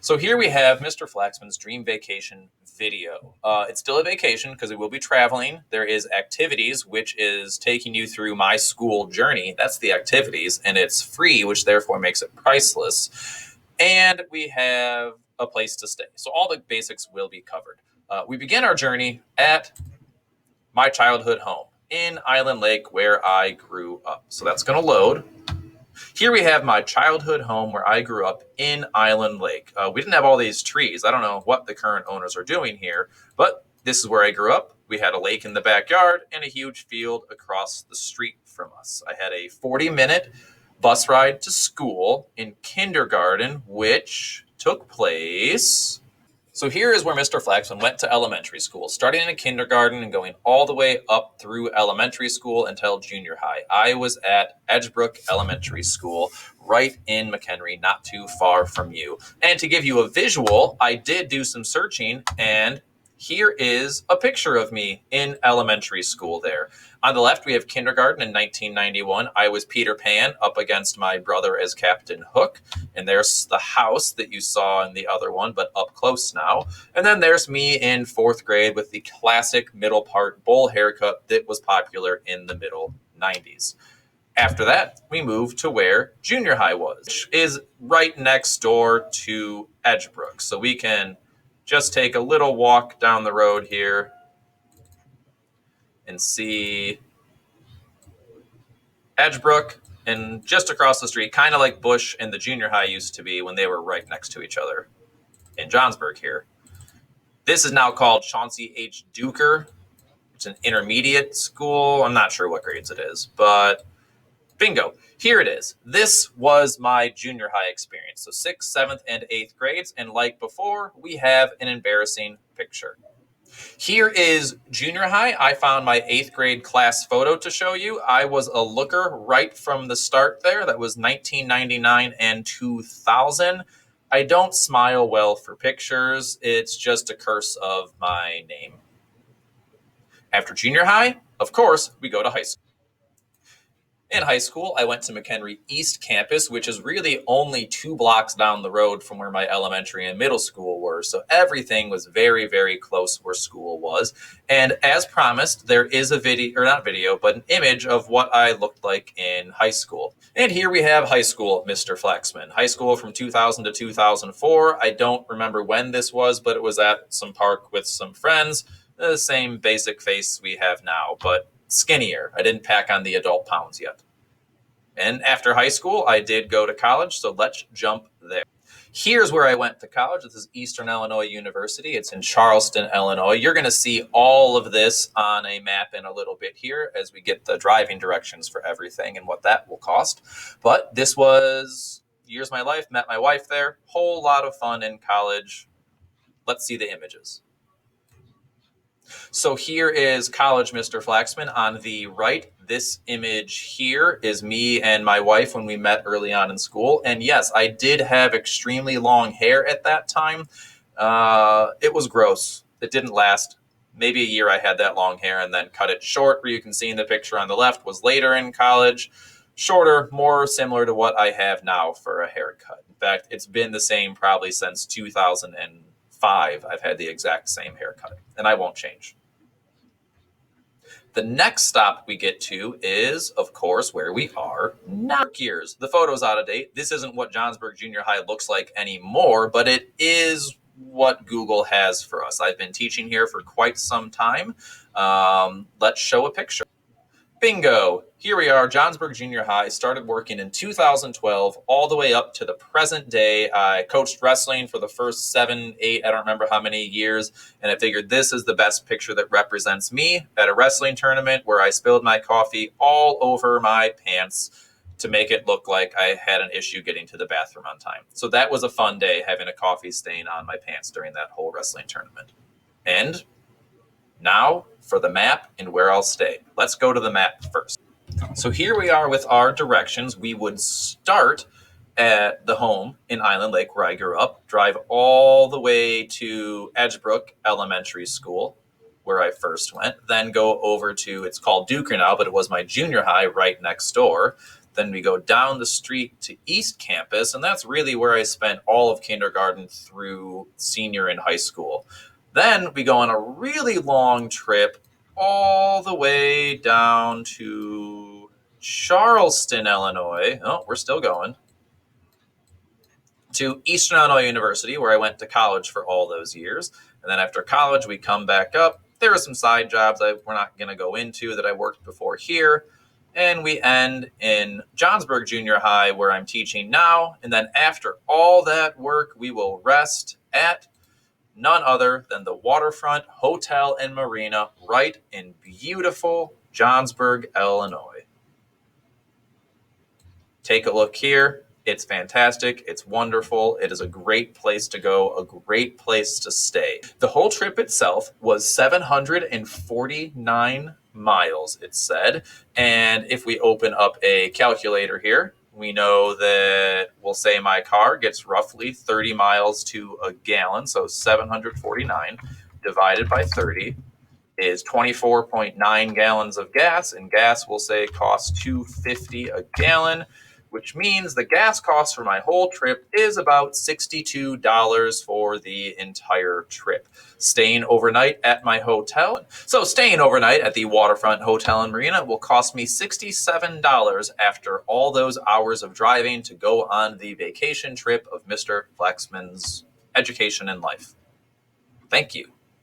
So here we have Mr. Flaxman's dream vacation video. It's still a vacation because we will be traveling. There is activities, which is taking you through my school journey. That's the activities, and it's free, which therefore makes it priceless. And we have a place to stay. So all the basics will be covered. We begin our journey at my childhood home in Island Lake, where I grew up. So that's going to load. Here we have my childhood home where I grew up in Island Lake. We didn't have all these trees. I don't know what the current owners are doing here, but this is where I grew up. We had a lake in the backyard and a huge field across the street from us. I had a 40-minute bus ride to school in kindergarten, which took place. So here is where Mr. Flaxman went to elementary school, starting in a kindergarten and going all the way up through elementary school until junior high. I was at Edgebrook Elementary School, right in McHenry, not too far from you. And to give you a visual, I did do some searching, and here is a picture of me in elementary school there. On the left, we have kindergarten in 1991. I was Peter Pan up against my brother as Captain Hook. And there's the house that you saw in the other one, but up close now. And then there's me in fourth grade with the classic middle part bowl haircut that was popular in the middle 90s. After that, we moved to where junior high was, which is right next door to Edgebrook. So we can just take a little walk down the road here and see Edgebrook and just across the street, kind of like Bush and the junior high used to be when they were right next to each other in Johnsburg here. This is now called Chauncey H. Duker. It's an intermediate school. I'm not sure what grades it is, but bingo. Here it is. This was my junior high experience. So 6th, 7th, and 8th grades. And like before, we have an embarrassing picture. Here is junior high. I found my 8th grade class photo to show you. I was a looker right from the start there. That was 1999 and 2000. I don't smile well for pictures. It's just a curse of my name. After junior high, of course, we go to high school. In high school, I went to McHenry East Campus, which is really only 2 blocks down the road from where my elementary and middle school were. So everything was very, very close where school was. And as promised, there is a video, or not video, but an image of what I looked like in high school. And here we have high school, Mr. Flaxman. High school from 2000 to 2004. I don't remember when this was, but it was at some park with some friends. The same basic face we have now, but skinnier. I didn't pack on the adult pounds yet. And after high school, I did go to college, so let's jump there. Here's where I went to college. This is Eastern Illinois University. It's in Charleston, Illinois. You're going to see all of this on a map in a little bit here as we get the driving directions for everything and what that will cost. But this was years of my life, met my wife there. Whole lot of fun in college. Let's see the images. So here is college, Mr. Flaxman. On the right, this image here is me and my wife when we met early on in school. And yes, I did have extremely long hair at that time. It was gross. It didn't last. Maybe a year I had that long hair and then cut it short, where you can see in the picture on the left was later in college. Shorter, more similar to what I have now for a haircut. In fact, it's been the same probably since 2005. I've had the exact same haircut, and I won't change. The next stop we get to is, of course, where we are now. Years. The photo's out of date. This isn't what Johnsburg Junior High looks like anymore, but it is what Google has for us. I've been teaching here for quite some time. Let's show a picture. Bingo. Here we are, Johnsburg Junior High. Started working in 2012 all the way up to the present day. I coached wrestling for the first 7, 8, I don't remember how many years. And I figured this is the best picture that represents me at a wrestling tournament where I spilled my coffee all over my pants to make it look like I had an issue getting to the bathroom on time. So that was a fun day, having a coffee stain on my pants during that whole wrestling tournament. And now for the map and where I'll stay. Let's go to the map first. So here we are with our directions. We would start at the home in Island Lake where I grew up, drive all the way to Edgebrook Elementary School where I first went, then go over to, it's called Duker now, but it was my junior high right next door. Then we go down the street to East Campus, and that's really where I spent all of kindergarten through senior in high school. Then we go on a really long trip all the way down to Charleston, Illinois. Oh, we're still going. To Eastern Illinois University, where I went to college for all those years. And then after college, we come back up. There were some side jobs we're not going to go into that I worked before here. And we end in Johnsburg Junior High, where I'm teaching now. And then after all that work, we will rest at none other than the Waterfront Hotel and Marina right in beautiful Johnsburg, Illinois. Take a look here. It's fantastic. It's wonderful. It is a great place to go, a great place to stay. The whole trip itself was 749 miles, it said. And if we open up a calculator here, we know that we'll say my car gets roughly 30 miles to a gallon. So 749 divided by 30 is 24.9 gallons of gas. And gas, we'll say, costs $2.50 a gallon, which means the gas cost for my whole trip is about $62 for the entire trip. Staying overnight at my hotel. So staying overnight at the Waterfront Hotel and Marina will cost me $67 after all those hours of driving to go on the vacation trip of Mr. Flaxman's education and life. Thank you.